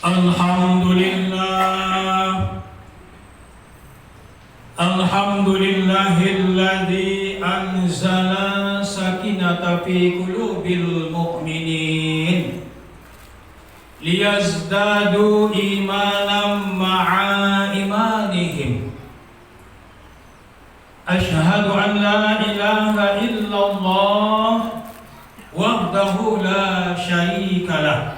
Alhamdulillah, alhamdulillahilladzi anzala sakinata fi qulubil mu'minin liyazdadu imanan ma'a imanihim. Ashhadu an la ilaha illallah wahdahu la syarika lah,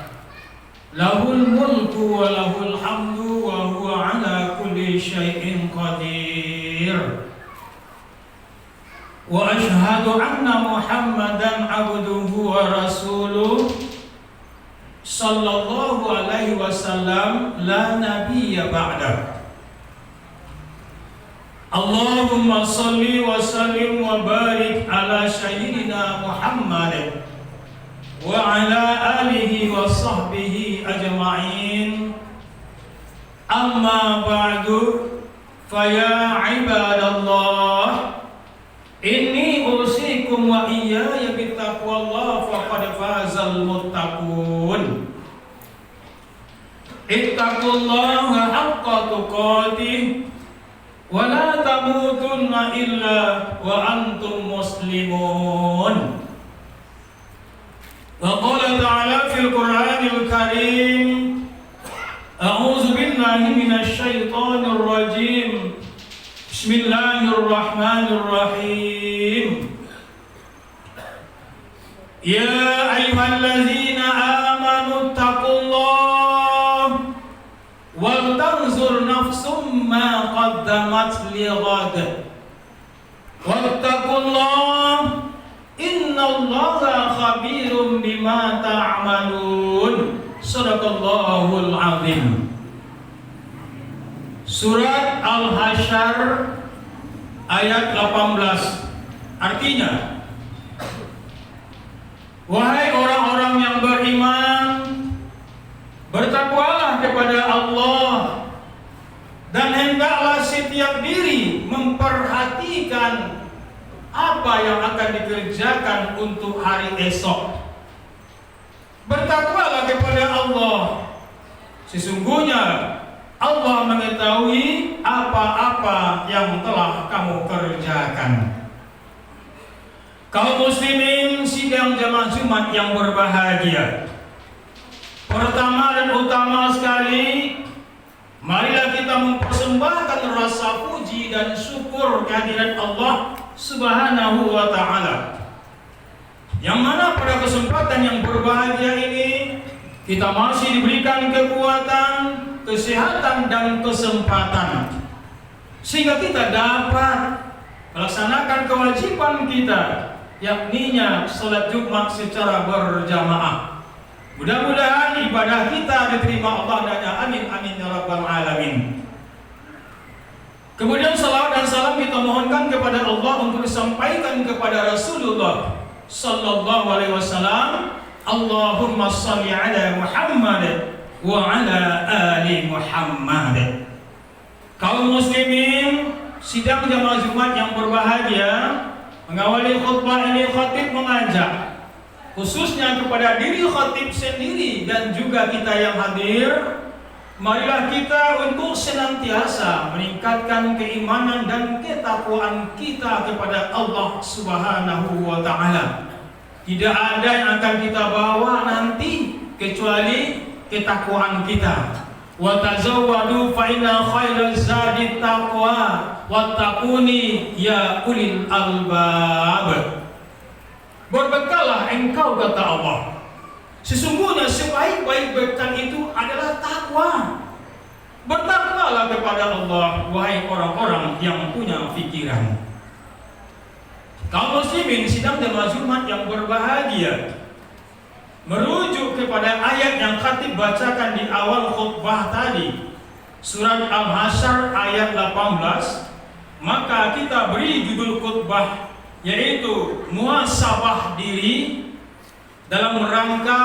lahul mulku wa lahul hamdu wa huwa ala kulli syai'in qadir. Wa ashhadu anna Muhammadan abduhu wa rasuluh sallallahu alaihi wasallam la nabiyya ba'dah. Allahumma salli wa sallim wa barik ala sayyidina Muhammad wa ala alihi wa sahbihi ajma'in. Amma ba'du, faya ibadallah, inni usikum wa iyaya bittaqwallah faqad fazal muttaqun. Ittaqullaha haqqa tuqatih wa la tamutunna illa wa antum muslimun. Wa qala ta'ala fil Qur'anil Karim, a'udzu billahi minasy syaithanir rajim. Bismillahirrahmanirrahim. Ya ayyuhallazina amanu taqullaha wal tanzur nafsum ma qaddamat lighad wattaqullaha innallaha khabirum bima ta'malun. Shadaqallahul azim. Surat Al-Hasyr ayat 18. Artinya, wahai orang-orang yang beriman, bertakwalah kepada Allah dan hendaklah setiap diri memperhatikan apa yang akan dikerjakan untuk hari esok. Bertakwalah kepada Allah, sesungguhnya Allah mengetahui apa-apa yang telah kamu kerjakan. Kaum muslimin sidang jamaah Jumat yang berbahagia, pertama dan utama sekali, marilah kita mempersembahkan rasa puji dan syukur kehadirat Allah Subhanahu wa ta'ala, yang mana pada kesempatan yang berbahagia ini kita masih diberikan kekuatan, kesehatan dan kesempatan sehingga kita dapat melaksanakan kewajiban kita, yakninya salat Jumat secara berjamaah. Mudah-mudahan ibadah kita diterima Allah dan amin amin ya rabbal alamin. Kemudian salawat dan salam kita mohonkan kepada Allah untuk disampaikan kepada Rasulullah sallallahu alaihi wasallam. Allahumma shalli ala Muhammad wa ala ali Muhammad. Kaum muslimin sidang jamaah Jumat yang berbahagia, mengawali khutbah ini khatib mengajak khususnya kepada diri khatib sendiri dan juga kita yang hadir, marilah kita untuk senantiasa meningkatkan keimanan dan ketakwaan kita kepada Allah Subhanahu wa ta'ala. Tidak ada yang akan kita bawa nanti kecuali ketakwaan kita. Wa tazawwadu fa inna khairaz zadi taqwa wattaquni ya ulil albab. Berbekallah engkau, kata Allah, sesungguhnya sebaik-baik bekal itu adalah takwa. Bertakwalah kepada Allah, wahai orang-orang yang punya pikiran. Kaum muslimin sidang jamaah Jumat yang berbahagia, merujuk kepada ayat yang khatib bacakan di awal khutbah tadi, surat Al-Hasyr ayat 18, maka kita beri judul khutbah yaitu muhasabah diri dalam rangka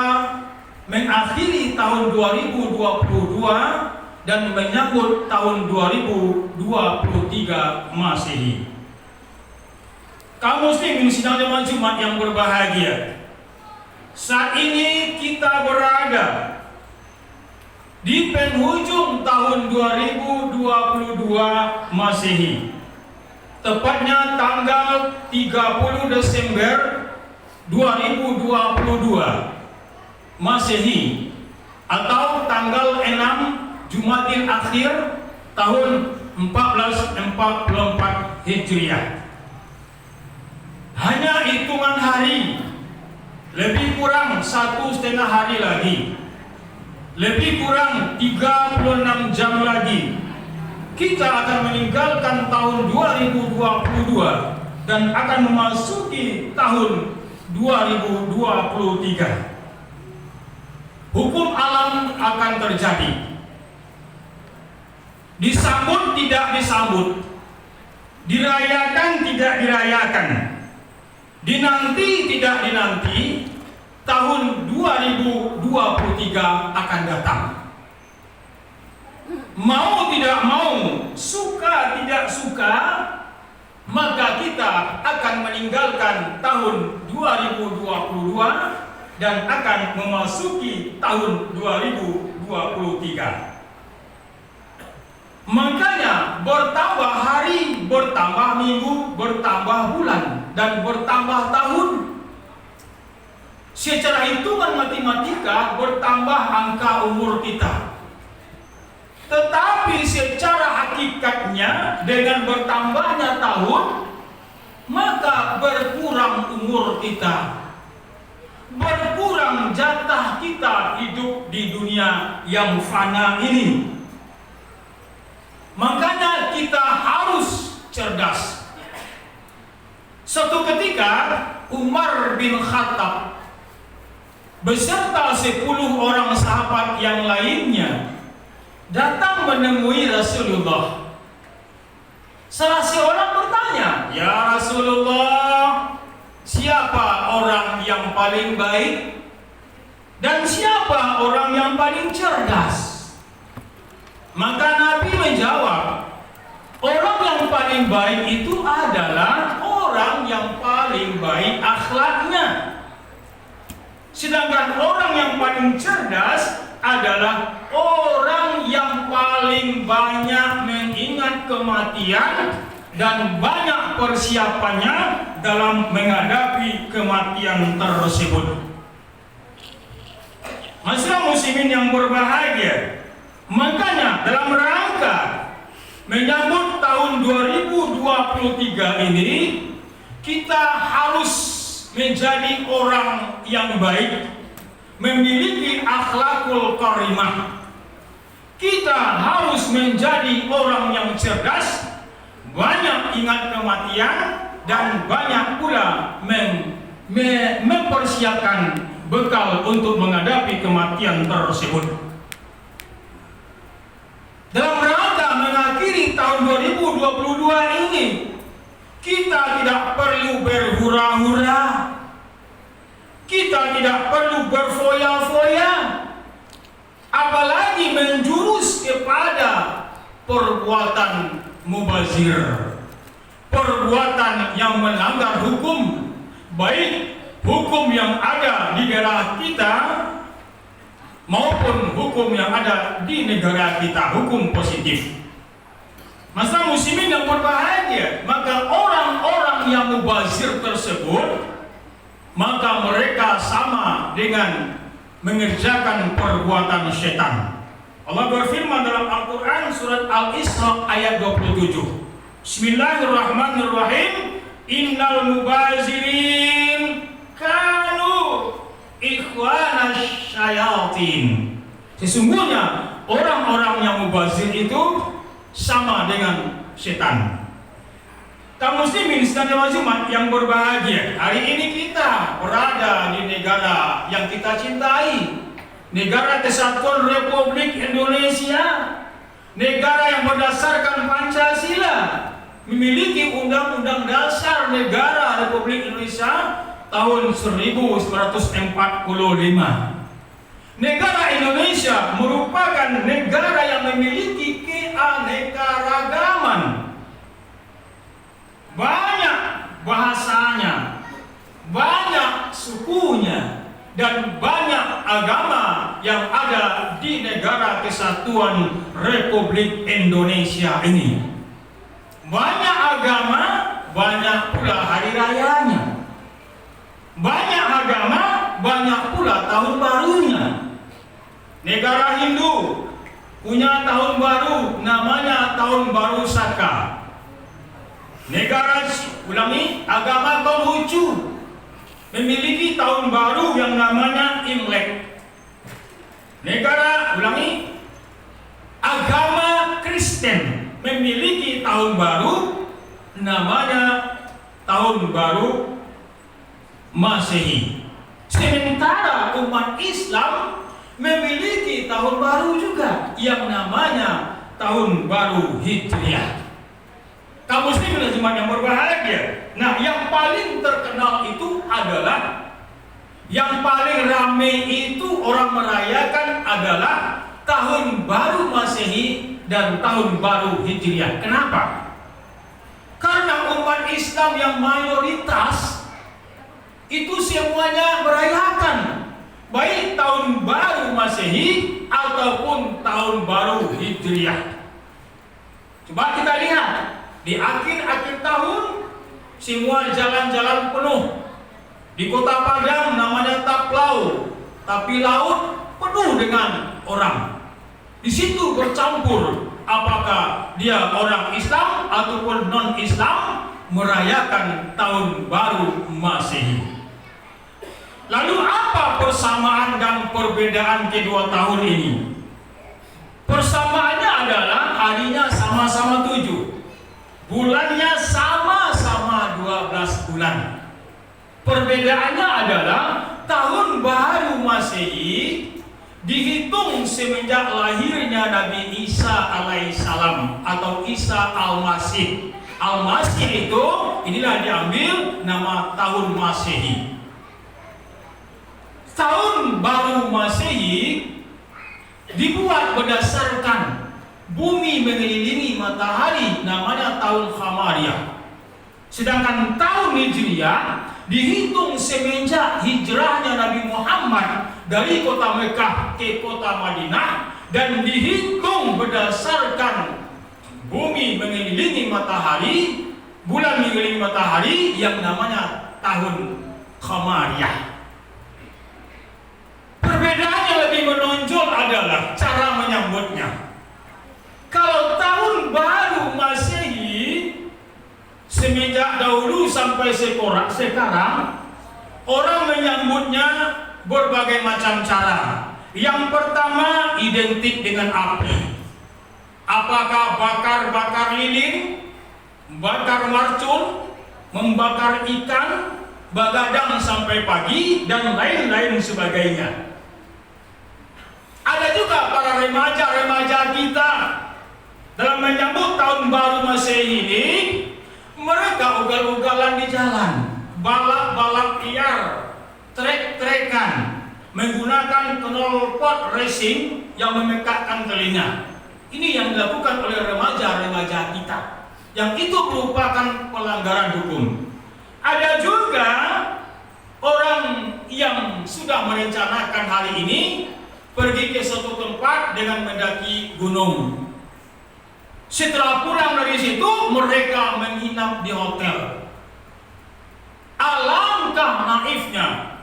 mengakhiri tahun 2022 dan menyambut tahun 2023 Masehi. Kaum muslimin sidang jamaah Jumat yang berbahagia, saat ini kita berada di penghujung tahun 2022 Masehi, tepatnya tanggal 30 Desember 2022 Masehi atau tanggal 6 Jumadil Akhir tahun 1444 Hijriah. Hanya hitungan hari, lebih kurang 1,5 hari lagi, lebih kurang 36 jam lagi, kita akan meninggalkan tahun 2022 dan akan memasuki tahun 2023. Hukum alam akan terjadi. Disambut tidak disambut, dirayakan tidak dirayakan, dinanti tidak dinanti, tahun 2023 akan datang. Mau tidak mau, suka tidak suka, maka kita akan meninggalkan tahun 2022 dan akan memasuki tahun 2023. Makanya bertambah hari, bertambah minggu, bertambah bulan, dan bertambah tahun. Secara hitungan matematika bertambah angka umur kita. Tetapi secara hakikatnya dengan bertambahnya tahun, maka berkurang umur kita. Berkurang jatah kita hidup di dunia yang fana ini. Makanya kita harus cerdas. Suatu ketika Umar bin Khattab beserta 10 orang sahabat yang lainnya datang menemui Rasulullah. Salah seorang bertanya, "Ya Rasulullah, siapa orang yang paling baik dan siapa orang yang paling cerdas?" Maka Nabi menjawab, orang yang paling baik itu adalah orang yang paling baik akhlaknya. Sedangkan orang yang paling cerdas adalah orang yang paling banyak mengingat kematian dan banyak persiapannya dalam menghadapi kematian tersebut. Masyarakat muslimin yang berbahagia, makanya dalam rangka menyambut tahun 2023 ini, kita harus menjadi orang yang baik, memiliki akhlakul karimah. Kita harus menjadi orang yang cerdas, banyak ingat kematian, dan banyak pula mempersiapkan bekal untuk menghadapi kematian tersebut. Dalam rangka mengakhiri tahun 2022 ini, kita tidak perlu berhura-hura, kita tidak perlu berfoya-foya, apalagi menjurus kepada perbuatan mubazir, perbuatan yang melanggar hukum, baik hukum yang ada di daerah kita maupun hukum yang ada di negara kita, hukum positif. Masa muslimin yang berbahagia, maka orang-orang yang mubazir tersebut, maka mereka sama dengan mengerjakan perbuatan syaitan. Allah berfirman dalam Al-Quran surat Al-Isra ayat 27. Bismillahirrahmanirrahim. Innal mubazirin kanu ikhwana syayatin. Sesungguhnya orang-orang yang mubazir itu sama dengan setan. Kaum muslimin sekalian Jumat yang berbahagia, hari ini kita berada di negara yang kita cintai, negara Kesatuan Republik Indonesia, negara yang berdasarkan Pancasila, memiliki Undang-Undang Dasar Negara Republik Indonesia tahun 1945. Negara Indonesia merupakan negara yang memiliki keanekaragaman. Banyak bahasanya, banyak sukunya, dan banyak agama yang ada di negara kesatuan Republik Indonesia ini. Banyak agama, banyak pula hari rayanya. Banyak agama, banyak pula tahun barunya. Negara Hindu punya tahun baru namanya tahun baru Saka. Negara agama Konghucu memiliki tahun baru yang namanya Imlek. Agama Kristen memiliki tahun baru namanya tahun baru Masehi. Sementara umat Islam memiliki tahun baru juga yang namanya tahun baru Hijriah. Kaum muslimin dan jemaah yang berbahagia. Nah, yang paling terkenal itu adalah, yang paling ramai itu orang merayakan adalah tahun baru Masehi dan tahun baru Hijriah. Kenapa? Karena umat Islam yang mayoritas itu semuanya merayakan baik tahun baru Masehi ataupun tahun baru Hijriah. Coba kita lihat di akhir-akhir tahun semua jalan-jalan penuh. Di Kota Padang namanya Taplau, tapi laut penuh dengan orang. Di situ bercampur apakah dia orang Islam ataupun non-Islam merayakan tahun baru Masehi. Lalu apa persamaan dan perbedaan kedua tahun ini? Persamaannya adalah harinya sama-sama 7, bulannya sama-sama 12 bulan. Perbedaannya adalah tahun baru Masehi dihitung semenjak lahirnya Nabi Isa alaihissalam atau Isa al-Masih. Al-Masih itu inilah diambil nama tahun Masehi. Tahun baru Masehi dibuat berdasarkan bumi mengelilingi matahari namanya tahun Qamariyah. Sedangkan tahun Hijriah dihitung semenjak hijrahnya Nabi Muhammad dari kota Mekah ke kota Madinah dan dihitung berdasarkan bumi mengelilingi matahari, bulan mengelilingi matahari yang namanya tahun Qamariyah. Perbedaan yang lebih menonjol adalah cara menyambutnya. Kalau tahun baru Masehi semenjak dahulu sampai sekarang orang menyambutnya berbagai macam cara. Yang pertama identik dengan api. Apakah bakar-bakar lilin, bakar marcun, membakar ikan, begadang sampai pagi dan lain-lain sebagainya. Ada juga para remaja-remaja kita dalam menyambut tahun baru Masehi ini, mereka ugal-ugalan di jalan, balap-balap liar, trek-trekan, menggunakan knalpot racing yang memekakkan telinga. Ini yang dilakukan oleh remaja-remaja kita, yang itu merupakan pelanggaran hukum. Ada juga orang yang sudah merencanakan hari ini pergi ke suatu tempat dengan mendaki gunung. Setelah pulang dari situ mereka menginap di hotel. Alangkah naifnya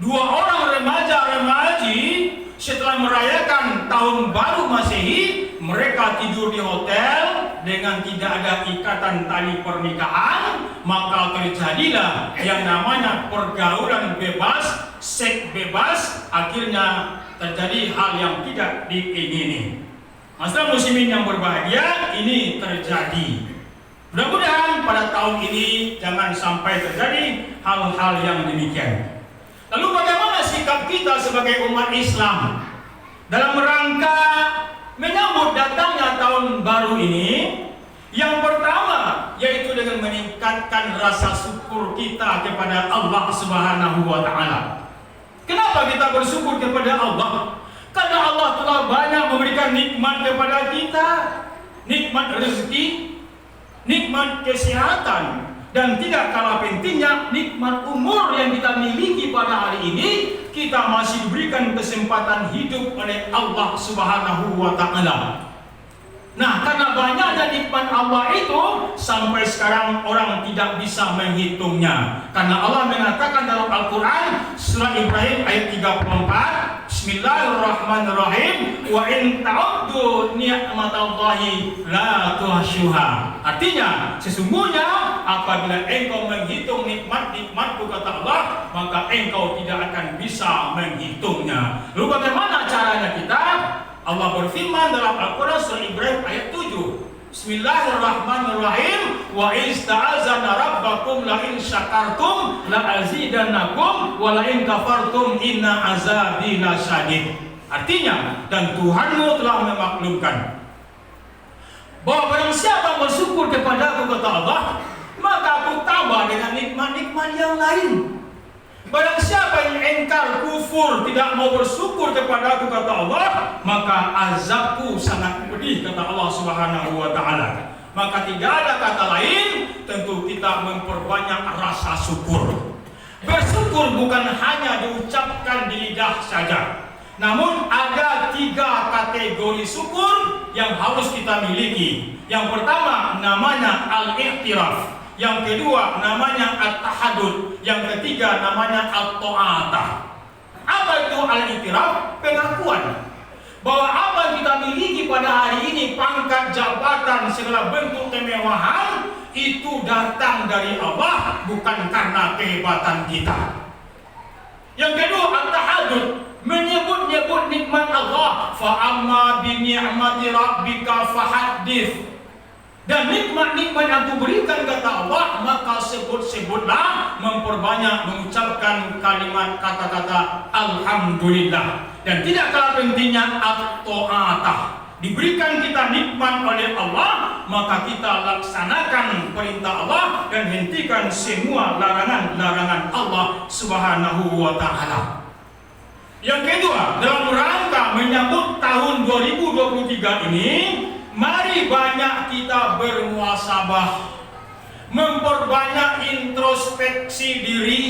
dua orang remaja-remaji setelah merayakan tahun baru Masehi, mereka tidur di hotel dengan tidak ada ikatan tali pernikahan, maka terjadilah yang namanya pergaulan bebas, seks bebas, akhirnya terjadi hal yang tidak diingini. Masalah muslimin yang berbahagia, ini terjadi. Mudah-mudahan pada tahun ini jangan sampai terjadi hal-hal yang demikian. Lalu bagaimana sikap kita sebagai umat Islam dalam rangka menyambut datangnya tahun baru ini? Yang pertama yaitu dengan meningkatkan rasa syukur kita kepada Allah Subhanahu wa taala. Kenapa kita bersyukur kepada Allah? Karena Allah telah banyak memberikan nikmat kepada kita, nikmat rezeki, nikmat kesehatan, Dan tidak kalah pentingnya nikmat umur yang kita miliki pada hari ini, kita masih diberikan kesempatan hidup oleh Allah Subhanahu wa Ta'ala. Nah, karena banyaknya nikmat Allah itu sampai sekarang orang tidak bisa menghitungnya. Karena Allah mengatakan dalam Al-Quran surah Ibrahim ayat 34, Bismillahirrahmanirrahim, wa in ta'uddu ni'matallahi la tuhsyuha. Artinya, sesungguhnya apabila engkau menghitung nikmat-nikmatku kata Allah, maka engkau tidak akan bisa menghitungnya. Lalu bagaimana caranya kita? Allah berfirman dalam Al-Quran surah Ibrahim ayat 7, Bismillahirrahmanirrahim, wa ista'azana rabbakum la in syakartum la azidannakum wa la in kafartum inna azabi lasyadid. Artinya, dan Tuhanmu telah memaklumkan bahwa barang siapa bersyukur kepada Aku kata Allah, maka Aku tambah dengan nikmat-nikmat yang lain. Barang siapa yang engkar, kufur, tidak mau bersyukur kepada Aku kata Allah, maka azabku sangat pedih kata Allah Subhanahu wa Ta'ala. Maka tidak ada kata lain, tentu kita memperbanyak rasa syukur. Bersyukur bukan hanya diucapkan di lidah saja, namun ada 3 kategori syukur yang harus kita miliki. Yang pertama namanya al-i'tiraf, yang kedua namanya at-tahadud, yang ketiga namanya at-ta'atah. Apa itu al-i'tiraf? Pengakuan bahwa apa yang kita miliki pada hari ini, pangkat, jabatan, segala bentuk kemewahan, itu datang dari Allah, bukan karena kehebatan kita. Yang kedua at-tahadud, menyebut-nyebut nikmat Allah. Fa amma bi ni'mati rabbika fahaddits. Dan nikmat-nikmat yang Aku berikan kata Allah, maka sebut-sebutlah, memperbanyak mengucapkan kalimat kata-kata alhamdulillah. Dan tidak kalah pentingnya at-ta'atah. Diberikan kita nikmat oleh Allah, maka kita laksanakan perintah Allah dan hentikan semua larangan-larangan Allah Subhanahu wa Ta'ala. Yang kedua, dalam rangka menyambut tahun 2023 ini, mari banyak kita bermuhasabah, memperbanyak introspeksi diri,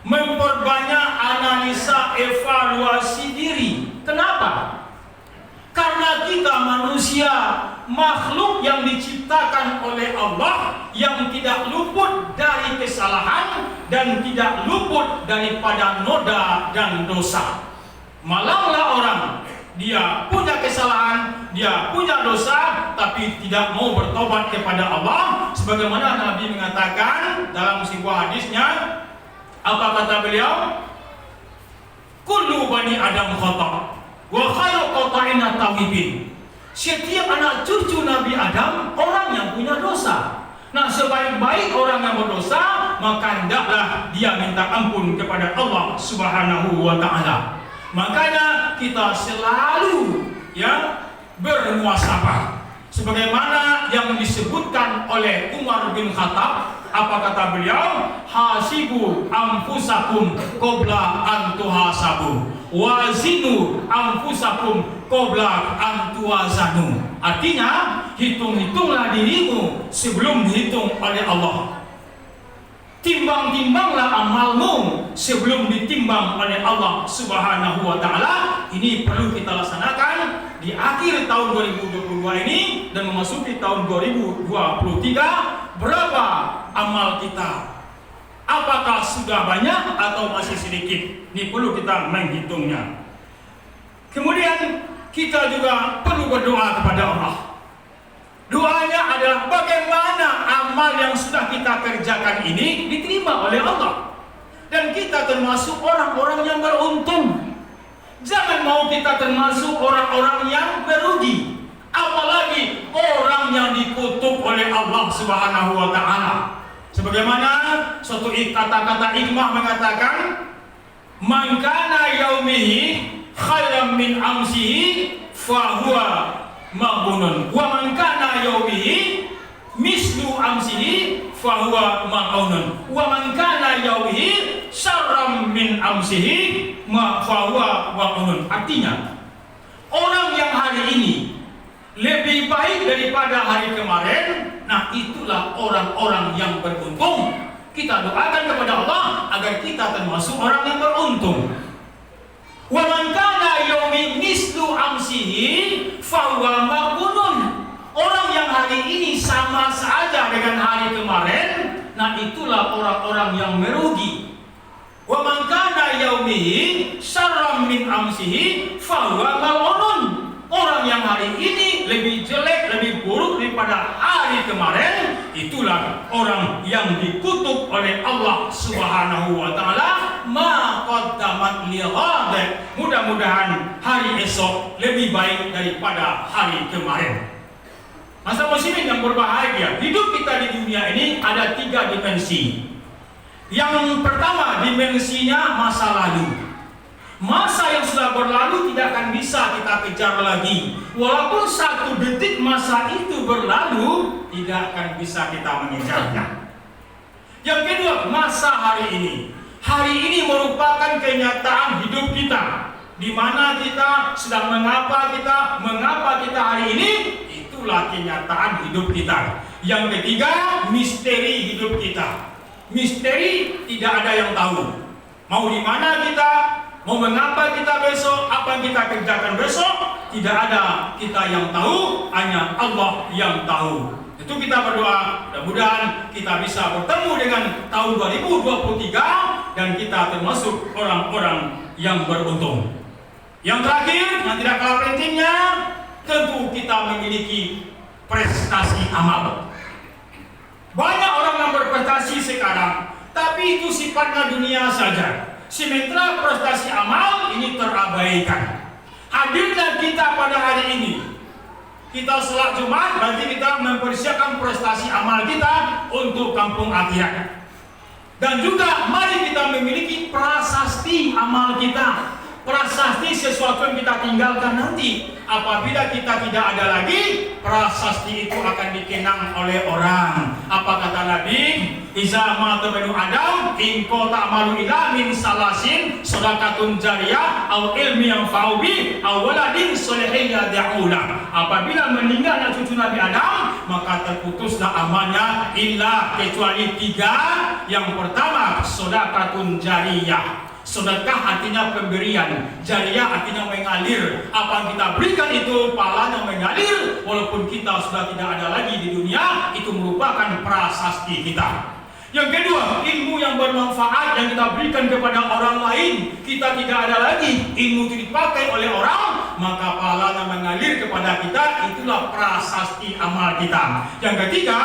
memperbanyak analisa evaluasi diri. Kenapa? Karena kita manusia, makhluk yang diciptakan oleh Allah, yang tidak luput dari kesalahan dan tidak luput daripada noda dan dosa. Malanglah orang, dia punya kesalahan, dia punya dosa, tapi tidak mau bertobat kepada Allah. Sebagaimana Nabi mengatakan dalam sebuah hadisnya, apa kata beliau? Kullu bani Adam khata' wa khairu qata'in at-tawwibin. Setiap anak cucu Nabi Adam orang yang punya dosa. Nah, sebaik-baik orang yang berdosa, maka hendaklah dia minta ampun kepada Allah Subhanahu wa Ta'ala. Makanya kita selalu bermuhasabah. Sebagaimana yang disebutkan oleh Umar bin Khattab, apa kata beliau? Hasibu anfusakum qabla an tuhasabu, wazinu anfusakum qabla an tuwazanu. Artinya, hitung-hitunglah dirimu sebelum dihitung oleh Allah. Timbang-timbanglah amalmu sebelum ditimbang oleh Allah Subhanahu wa Ta'ala. Ini perlu kita laksanakan di akhir tahun 2022 ini dan memasuki tahun 2023. Berapa amal kita? Apakah sudah banyak atau masih sedikit? Ini perlu kita menghitungnya. Kemudian kita juga perlu berdoa kepada Allah. Doanya adalah bagaimana amal yang sudah kita kerjakan ini diterima oleh Allah. Dan kita termasuk orang-orang yang beruntung. Jangan mau kita termasuk orang-orang yang merugi. Apalagi orang yang dikutuk oleh Allah Subhanahu wa Ta'ala. Sebagaimana suatu kata-kata hikmah mengatakan, man kana yaumihi khairan min amsihi fahuwa maghbunun, wa man kana yaumihi mislu amsihi fahuwa mal'unun, wa man kana yaumihi syarram min amsihi fahuwa mal'unun. Artinya, orang yang hari ini lebih baik daripada hari kemarin, nah itulah orang-orang yang beruntung. Kita doakan kepada Allah agar kita termasuk orang yang beruntung. Wa man kana yawmi mislu amsihi fahuwa maghbunun. Orang yang hari ini sama saja dengan hari kemarin, nah itulah orang-orang yang merugi. Wa man kana yawmihi syarram min amsihi fahuwa mal'unun. Orang yang hari ini lebih jelek, lebih buruk daripada hari kemarin, itulah orang yang dikutuk oleh Allah Subhanahu wa taala. Ma qaddamat li ghad. Mudah-mudahan hari esok lebih baik daripada hari kemarin. Masa muslimin yang berbahagia, hidup kita di dunia ini ada 3 dimensi. Yang pertama dimensinya masa lalu. Masa yang sudah berlalu tidak akan bisa kita kejar lagi. Walaupun 1 detik masa itu berlalu, tidak akan bisa kita mengejarnya. Yang kedua, masa hari ini. Hari ini merupakan kenyataan hidup kita. Di mana kita sedang mengapa kita hari ini, itulah kenyataan hidup kita. Yang ketiga, misteri hidup kita. Misteri tidak ada yang tahu. Mau di mana kita, mau mengapa kita besok, apa yang kita kerjakan besok, tidak ada kita yang tahu, hanya Allah yang tahu. Itu kita berdoa, mudah-mudahan kita bisa bertemu dengan tahun 2023 dan kita termasuk orang-orang yang beruntung. Yang terakhir, yang tidak kalah pentingnya, tentu kita memiliki prestasi amal. Banyak orang yang berprestasi sekarang, tapi itu sifatnya dunia saja. Sementara prestasi amal ini terabaikan. Hadirnya kita pada hari ini, kita sholat Jumat, berarti kita mempersiapkan prestasi amal kita untuk kampung akhirat. Dan juga mari kita memiliki prasasti amal kita. Prasasti sesuatu yang kita tinggalkan nanti. Apabila kita tidak ada lagi, prasasti itu akan dikenang oleh orang. Apa kata Nabi? Iza mata banu Adam, in kota malu ila min salasin, sedekatun jariyah, au ilmi yang faubi, au waladin solehin yad'ula. Apabila meninggalnya cucu Nabi Adam, maka terputuslah amalnya illa kecuali 3. Yang pertama, sedekatun jariyah. Sedekah artinya pemberian, jariyah artinya mengalir. Apa yang kita berikan itu pahalanya mengalir, walaupun kita sudah tidak ada lagi di dunia, itu merupakan prasasti kita. Yang kedua, ilmu yang bermanfaat yang kita berikan kepada orang lain, kita tidak ada lagi, ilmu itu dipakai oleh orang, maka pahalanya mengalir kepada kita, itulah prasasti amal kita. Yang ketiga,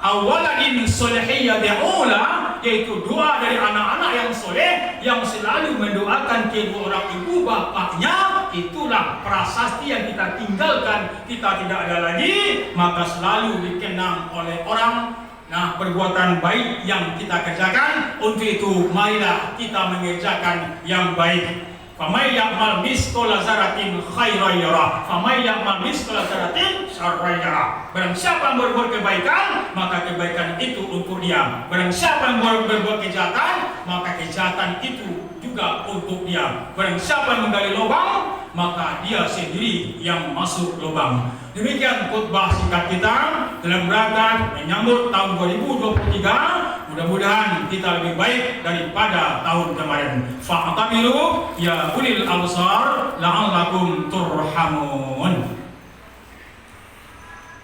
awaladin solehiyya da'ula, yaitu doa dari anak-anak yang soleh yang selalu mendoakan kedua orang ibu bapaknya, itulah prasasti yang kita tinggalkan, kita tidak ada lagi, maka selalu dikenang oleh orang. Nah, perbuatan baik yang kita kerjakan, untuk itu marilah kita mengerjakan yang baik. Famay ya'mal misqala dzarratin khairan yarah, famay ya'mal misqala dzarratin syarran yarah. Barang siapa yang berbuat kebaikan, maka kebaikan itu untuk dia. Barang siapa yang berbuat kejahatan, maka kejahatan itu juga untuk dia. Barang siapa yang menggali lubang, maka dia sendiri yang masuk lubang. Demikian khutbah singkat kita dalam rangka menyambut tahun 2023. Mudah-mudahan kita lebih baik daripada tahun kemarin. Fa'tamilu ya ulil absar la'allakum turhamun.